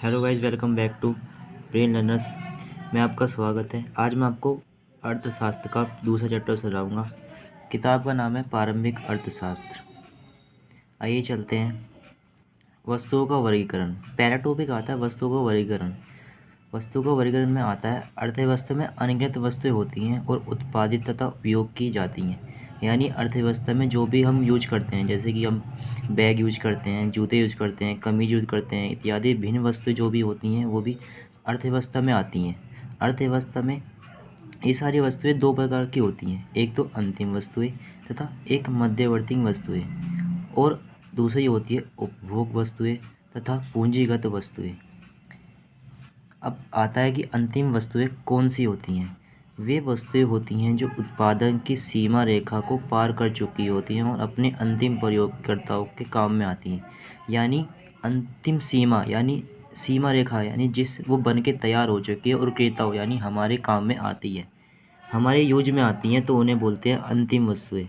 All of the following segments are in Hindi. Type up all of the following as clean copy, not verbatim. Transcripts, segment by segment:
Hello guys, welcome back to brain learners. मैं आपका स्वागत है। आज मैं आपको अर्थशास्त्र का दूसरा चैप्टर सुनाऊंगा। किताब का नाम है प्रारंभिक अर्थशास्त्र। आइए चलते हैं। वस्तुओं का वर्गीकरण पहला टॉपिक आता है। वस्तुओं का वर्गीकरण। वस्तुओं का वर्गीकरण में आता है अर्थव्यवस्था में अनगिनत वस्तुएं होती हैं और उत्पादित तथा उपयोग की जाती हैं। यानी अर्थव्यवस्था में जो भी हम यूज करते हैं, जैसे कि हम बैग यूज करते हैं, जूते यूज करते हैं, कमीज यूज करते हैं इत्यादि भिन्न वस्तुएं जो भी होती हैं वो भी अर्थव्यवस्था में आती हैं। अर्थव्यवस्था में ये सारी वस्तुएं दो प्रकार की होती हैं, एक तो अंतिम वस्तुएं तथा एक मध्यवर्ती वस्तुएं, और दूसरी होती है उपभोग वस्तुएं तथा पूंजीगत वस्तुएं। अब आता है कि अंतिम वस्तुएं कौन सी होती हैं। वे वस्तुएं होती हैं जो उत्पादन की सीमा रेखा को पार कर चुकी होती हैं और अपने अंतिम प्रयोगकर्ताओं के काम में आती हैं। यानी अंतिम सीमा यानी सीमा रेखा यानी जिस वो बन के तैयार हो चुकी है और क्रेताओं यानी हमारे काम में आती है, हमारे यूज में आती हैं, तो उन्हें बोलते हैं अंतिम वस्तुएं।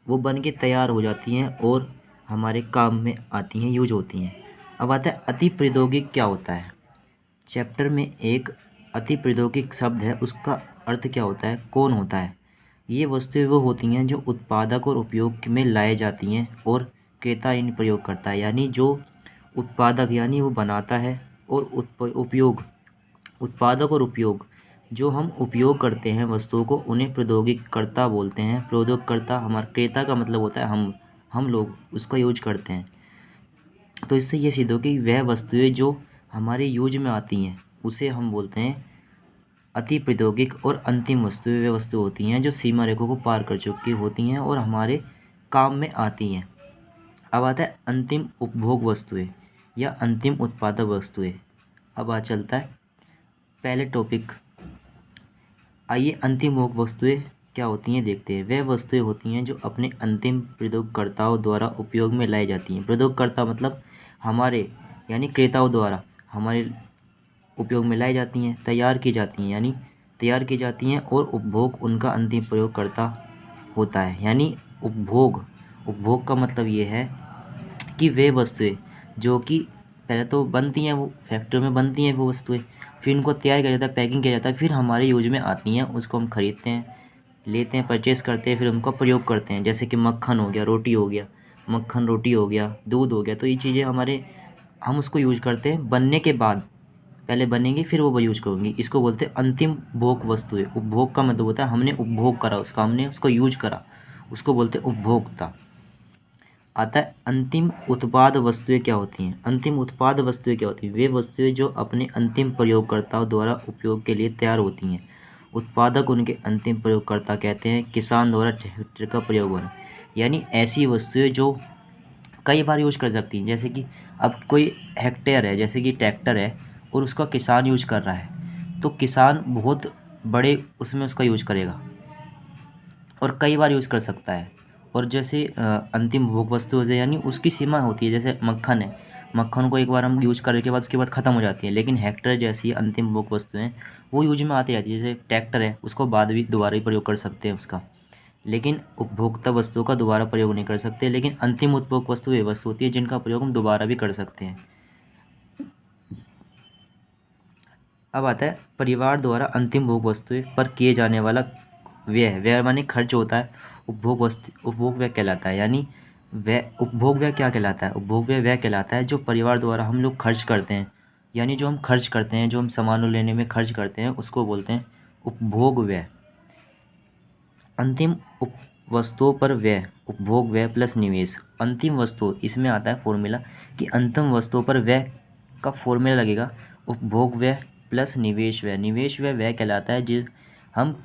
वो बन के तैयार हो जाती हैं और हमारे काम में आती हैं, यूज होती हैं। अब आता है अति प्रौद्योगिक क्या होता है। चैप्टर में एक अति प्रौद्योगिक शब्द है, उसका अर्थ क्या होता है, कौन होता है। ये वस्तुएं वो होती हैं जो उत्पादक और उपयोग में लाई जाती हैं और क्रेता इन प्रयोग करता है। यानी जो उत्पादक यानी वो बनाता है और उपयोग उत्पादक और उपयोग जो हम उपयोग करते हैं वस्तुओं को, उन्हें प्रौद्योगिककर्ता बोलते हैं। प्रौद्योगिककर्ता हमारा क्रेता का मतलब होता है हम लोग उसका यूज करते हैं। तो इससे ये सिद्ध हो कि वह वस्तुएं जो हमारे यूज में आती हैं उसे हम बोलते हैं अति प्रौद्योगिक। और अंतिम वस्तुएं वे वस्तु होती हैं जो सीमा रेखा को पार कर चुकी होती हैं और हमारे काम में आती हैं। अब आता है अंतिम उपभोग वस्तुएं या अंतिम उत्पादक वस्तुएं। अब आ चलता है पहले टॉपिक। आइए अंतिम उपभोग वस्तुएं क्या होती हैं देखते हैं। वह वस्तुएं होती हैं जो अपने अंतिम प्रयोगकर्ताओं द्वारा उपयोग में लाई जाती हैं। प्रयोगकर्ता मतलब हमारे यानी क्रेताओं द्वारा हमारे उपयोग में लाई जाती हैं, तैयार की जाती हैं यानी तैयार की जाती हैं, और उपभोग उनका अंतिम प्रयोगकर्ता होता है। यानी उपभोग का मतलब ये है कि वे वस्तुएं जो कि पहले तो बनती हैं, वो फैक्ट्री में बनती हैं वो वस्तुएं, फिर उनको तैयार किया जाता है, पैकिंग किया जाता है, फिर हमारे यूज में आती हैं, उसको हम खरीदते हैं, लेते हैं, परचेस करते हैं, फिर उनका प्रयोग करते हैं। जैसे कि मक्खन हो गया, रोटी हो गया, मक्खन रोटी हो गया, दूध हो गया, तो ये चीज़ें हमारे हम उसको यूज करते हैं बनने के बाद। पहले बनेंगी फिर वो यूज करूँगी। इसको बोलते हैं अंतिम भोग वस्तुएं। उपभोग का मतलब होता है हमने उपभोग करा उसका, हमने उसको यूज करा, उसको बोलते हैं उपभोक्ता। आता है अंतिम उत्पाद वस्तुएं क्या होती हैं। अंतिम उत्पाद वस्तुएं क्या होती हैं। वे वस्तुएं जो अपने अंतिम प्रयोगकर्ताओं द्वारा उपयोग के लिए तैयार होती हैं। उत्पादक उनके अंतिम प्रयोगकर्ता कहते हैं। किसान द्वारा ट्रैक्टर का प्रयोग होना, यानी ऐसी वस्तुएं जो कई बार यूज कर सकती हैं। जैसे कि अब कोई हेक्टेयर है, जैसे कि ट्रैक्टर है, और उसका किसान यूज कर रहा है, तो किसान बहुत बड़े उसमें उसका यूज करेगा और कई बार यूज कर सकता है। और जैसे अंतिम भोग वस्तु हो जाए यानी उसकी सीमा होती है। जैसे मक्खन है, मक्खन को एक बार हम यूज करने के बाद उसके बाद ख़त्म हो जाती है, लेकिन हेक्टर जैसी अंतिम भोग वस्तुएं वो यूज में आती रहती है। जैसे ट्रैक्टर है, उसको बाद भी दोबारा ही प्रयोग कर सकते हैं उसका, लेकिन उपभोक्ता वस्तुओं का दोबारा प्रयोग नहीं कर सकते। लेकिन अंतिम उपभोग वस्तु वे वस्तु होती है जिनका प्रयोग हम दोबारा भी कर सकते हैं। अब आता है परिवार द्वारा अंतिम भोग वस्तुएं पर किए जाने वाला व्यय। व्यय माने खर्च होता है। उपभोग व्यय कहलाता है। यानी व्यय उपभोग व्यय क्या कहलाता है। उपभोग व्यय वह कहलाता है जो परिवार द्वारा हम लोग खर्च करते हैं। यानी जो हम खर्च करते हैं, जो हम सामान लेने में खर्च करते हैं, उसको बोलते हैं उपभोग व्यय। अंतिम वस्तुओं पर व्यय, उपभोग व्यय प्लस निवेश। अंतिम वस्तु, इसमें आता है फॉर्मूला कि अंतिम वस्तुओं पर व्यय का फॉर्मूला लगेगा उपभोग व्यय प्लस निवेश व्यय। निवेश व्यय वह कहलाता है जो हम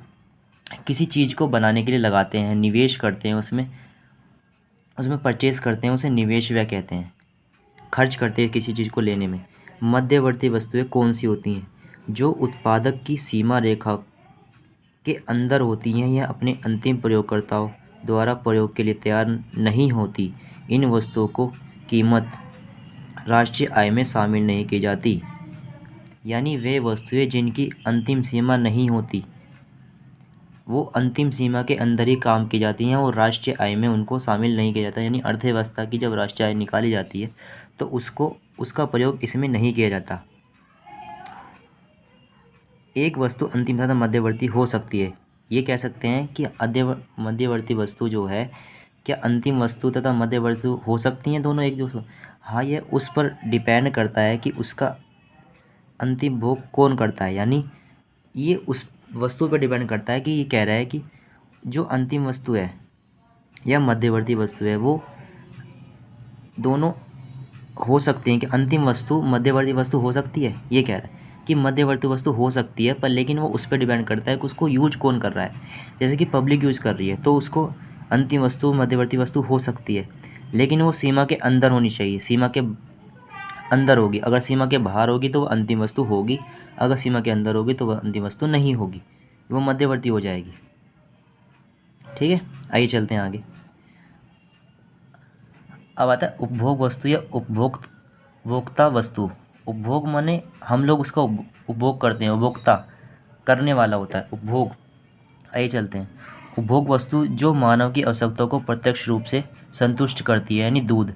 किसी चीज़ को बनाने के लिए लगाते हैं, निवेश करते हैं, उसमें परचेस करते हैं, उसे निवेश व्यय कहते हैं। खर्च करते हैं किसी चीज़ को लेने में। मध्यवर्ती वस्तुएं कौन सी होती हैं। जो उत्पादक की सीमा रेखा के अंदर होती हैं या अपने अंतिम प्रयोगकर्ताओं द्वारा प्रयोग के लिए तैयार नहीं होती। इन वस्तुओं को कीमत राष्ट्रीय आय में शामिल नहीं की जाती। यानी वे वस्तुएं जिनकी अंतिम सीमा नहीं होती, वो अंतिम सीमा के अंदर ही काम की जाती हैं और राष्ट्रीय आय में उनको शामिल नहीं किया जाता। यानी अर्थव्यवस्था की जब राष्ट्रीय आय निकाली जाती है तो उसका प्रयोग इसमें नहीं किया जाता। एक वस्तु अंतिम तथा मध्यवर्ती हो सकती है। ये कह सकते हैं कि मध्यवर्ती वस्तु जो है, क्या अंतिम वस्तु तथा मध्यवर्ती हो सकती हैं दोनों एक दूसरे। हाँ, ये उस पर डिपेंड करता है कि उसका अंतिम भोग कौन करता है, यानी ये उस वस्तु पर डिपेंड करता है कि ये कह रहा है कि जो अंतिम वस्तु है या मध्यवर्ती वस्तु है वो दोनों हो सकती हैं कि अंतिम वस्तु मध्यवर्ती वस्तु हो सकती है। ये कह रहा है कि मध्यवर्ती वस्तु हो सकती है, पर लेकिन वो उस पर डिपेंड करता है कि उसको यूज कौन कर रहा है। जैसे कि पब्लिक यूज कर रही है तो उसको अंतिम वस्तु मध्यवर्ती वस्तु हो सकती है, लेकिन वो सीमा के अंदर होनी चाहिए। सीमा के अंदर होगी, अगर सीमा के बाहर होगी तो वह अंतिम वस्तु होगी, अगर सीमा के अंदर होगी तो वह अंतिम वस्तु नहीं होगी, वो मध्यवर्ती हो जाएगी। ठीक है, आइए चलते हैं आगे। अब आता है उपभोग वस्तु या उपभोक्ता वस्तु। उपभोग माने हम लोग उसका उपभोग करते हैं, उपभोक्ता करने वाला होता है उपभोग। आइए चलते हैं। उपभोग वस्तु जो मानव की आवश्यकताओं को प्रत्यक्ष रूप से संतुष्ट करती है, यानी दूध।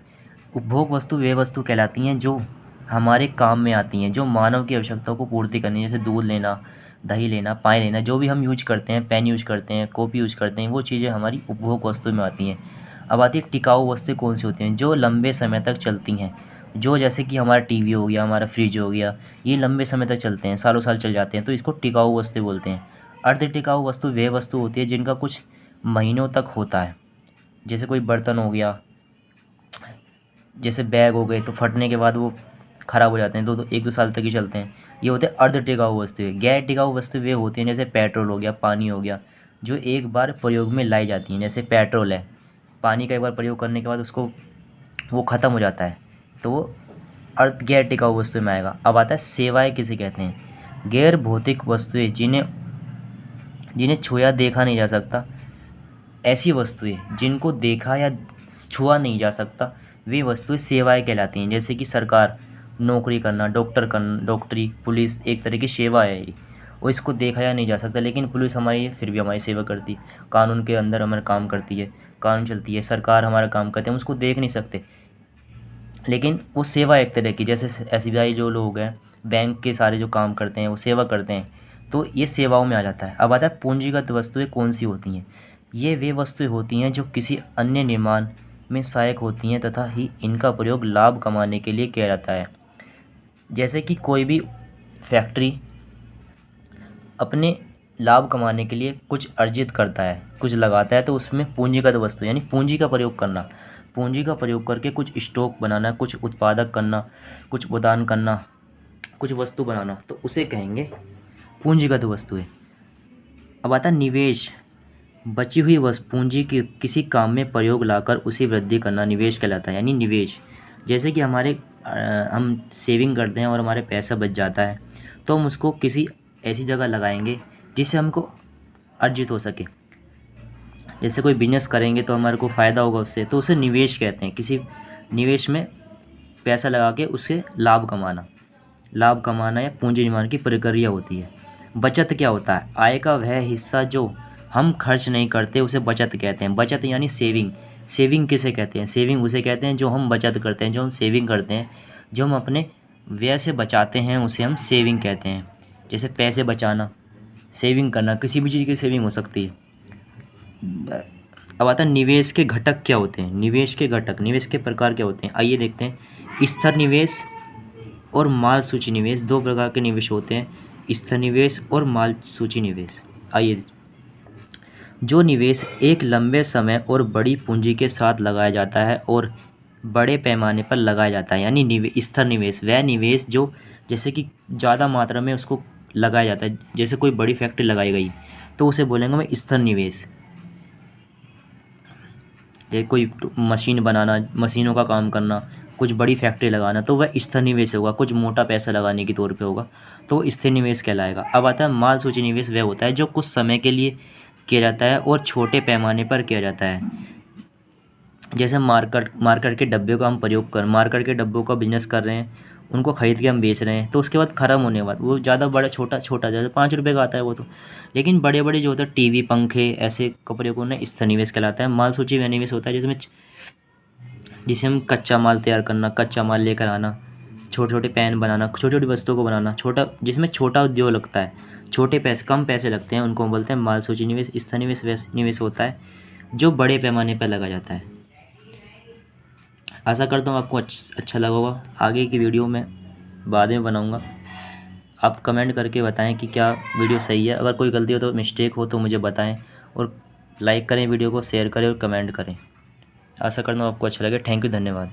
उपभोग वस्तु वे वस्तु कहलाती हैं जो हमारे काम में आती हैं, जो मानव की आवश्यकताओं को पूर्ति करनी है। जैसे दूध लेना, दही लेना, पानी लेना, जो भी हम यूज करते हैं, पेन यूज करते हैं, कॉपी यूज करते हैं, वो चीज़ें हमारी उपभोग वस्तु में आती हैं। अब आती है टिकाऊ वस्तुएं कौन सी होती हैं, जो लंबे समय तक चलती हैं। जो जैसे कि हमारा टीवी हो गया, हमारा फ्रिज हो गया, ये लंबे समय तक चलते हैं, सालों साल चल जाते हैं, तो इसको टिकाऊ वस्तु बोलते हैं। अर्ध टिकाऊ वस्तु वे वस्तु होती है जिनका कुछ महीनों तक होता है। जैसे कोई बर्तन हो गया, जैसे बैग हो गए, तो फटने के बाद वो ख़राब हो जाते हैं, तो 1-2 साल तक ही चलते हैं। ये होते हैं अर्ध टिकाऊ वस्तुएं। गैर टिकाऊ वस्तु वे होती हैं जैसे पेट्रोल हो गया, पानी हो गया, जो एक बार प्रयोग में लाई जाती हैं। जैसे पेट्रोल है, पानी का एक बार प्रयोग करने के बाद उसको वो ख़त्म हो जाता है, तो वो अर्ध गैर टिकाऊ वस्तु में आएगा। अब आता है सेवाएं किसे कहते हैं। गैर भौतिक वस्तुएं जिन्हें जिन्हें छुआ देखा नहीं जा सकता, ऐसी वस्तुएं जिनको देखा या छुआ नहीं जा सकता, वे वस्तुएं सेवाएं कहलाती हैं। जैसे कि सरकार, नौकरी करना, डॉक्टरी, पुलिस एक तरह की सेवा है ये, और इसको देखा या नहीं जा सकता, लेकिन पुलिस हमारी फिर भी हमारी सेवा करती है, कानून के अंदर हमारा काम करती है, कानून चलती है, सरकार हमारा काम करते हैं, हम उसको देख नहीं सकते, लेकिन वो सेवा एक तरह की। जैसे SBI जो लोग हैं, बैंक के सारे जो काम करते हैं वो सेवा करते हैं, तो ये सेवाओं में आ जाता है। अब आता है पूंजीगत वस्तुएं कौन सी होती हैं। ये वे वस्तुएं होती हैं जो किसी अन्य निर्माण में सहायक होती हैं तथा ही इनका प्रयोग लाभ कमाने के लिए किया जाता है। जैसे कि कोई भी फैक्ट्री अपने लाभ कमाने के लिए कुछ अर्जित करता है, कुछ लगाता है, तो उसमें पूंजीगत वस्तु यानी पूंजी का प्रयोग करना, पूंजी का प्रयोग करके कुछ स्टॉक बनाना, कुछ उत्पादक करना, कुछ प्रदान करना, कुछ वस्तु बनाना, तो उसे कहेंगे पूंजीगत वस्तुएं। अब आता है निवेश। बची हुई पूंजी की किसी काम में प्रयोग लाकर उसी वृद्धि करना निवेश कहलाता है, यानी निवेश। जैसे कि हम सेविंग करते हैं और हमारे पैसा बच जाता है, तो हम उसको किसी ऐसी जगह लगाएंगे जिससे हमको अर्जित हो सके। जैसे कोई बिजनेस करेंगे तो हमारे को फ़ायदा होगा उससे, तो उसे निवेश कहते हैं। किसी निवेश में पैसा लगा के उससे लाभ कमाना या पूंजी निर्माण की प्रक्रिया होती है। बचत क्या होता है। आय का वह हिस्सा जो हम खर्च नहीं करते उसे बचत कहते हैं। बचत यानी सेविंग। सेविंग किसे कहते हैं। सेविंग उसे कहते हैं जो हम बचत करते हैं, जो हम सेविंग करते हैं, जो हम अपने व्यय से बचाते हैं, उसे हम सेविंग कहते हैं। जैसे पैसे बचाना, सेविंग करना, किसी भी चीज़ की सेविंग हो सकती है। अब आता है निवेश के घटक क्या होते हैं। निवेश के घटक, निवेश के प्रकार क्या होते हैं, आइए देखते हैं। स्थिर निवेश और माल सूची निवेश, दो प्रकार के निवेश होते हैं, स्थिर निवेश और माल सूची निवेश। आइए, जो निवेश एक लंबे समय और बड़ी पूंजी के साथ लगाया जाता है और बड़े पैमाने पर लगाया जाता है, यानी स्थिर निवेश वह निवेश जो जैसे कि ज़्यादा मात्रा में उसको लगाया जाता है। जैसे कोई बड़ी फैक्ट्री लगाई गई तो उसे बोलेंगे मैं स्थिर निवेश। जैसे कोई मशीन बनाना, मशीनों का काम करना, कुछ बड़ी फैक्ट्री लगाना, तो वह स्थिर निवेश होगा, कुछ मोटा पैसा लगाने के तौर पे होगा, तो स्थिर निवेश कहलाएगा। अब आता है माल सूची निवेश, वह होता है जो कुछ समय के लिए किया जाता है और छोटे पैमाने पर किया जाता है। जैसे मार्केट के डब्बे का हम प्रयोग कर, मार्केट के डब्बों का बिजनेस कर रहे हैं, उनको ख़रीद के हम बेच रहे हैं, तो उसके बाद ख़त्म होने के बाद वो ज़्यादा बड़ा छोटा जैसे 5 रुपये का आता है वो तो, लेकिन बड़े बड़े जो होते हैं टीवी, पंखे, ऐसे कपड़े को ना स्थिर निवेश कहलाता है। माल सूची वह निवेश होता है जिसे हम कच्चा माल तैयार करना, कच्चा माल लेकर आना, छोटे छोटे पेन बनाना, छोटी छोटी वस्तुओं को बनाना, छोटा जिसमें छोटा उद्योग लगता है, छोटे पैसे कम पैसे लगते हैं, उनको बोलते हैं माल सूची निवेश। इस तरह निवेश होता है जो बड़े पैमाने पर लगा जाता है। आशा करता हूँ आपको अच्छा लगा होगा। आगे की वीडियो में बाद में बनाऊँगा। आप कमेंट करके बताएं कि क्या वीडियो सही है। अगर कोई गलती हो तो मिस्टेक हो तो मुझे बताएं, और लाइक करें वीडियो को, शेयर करें और कमेंट करें। आशा करता हूँ आपको अच्छा लगे। थैंक यू, धन्यवाद।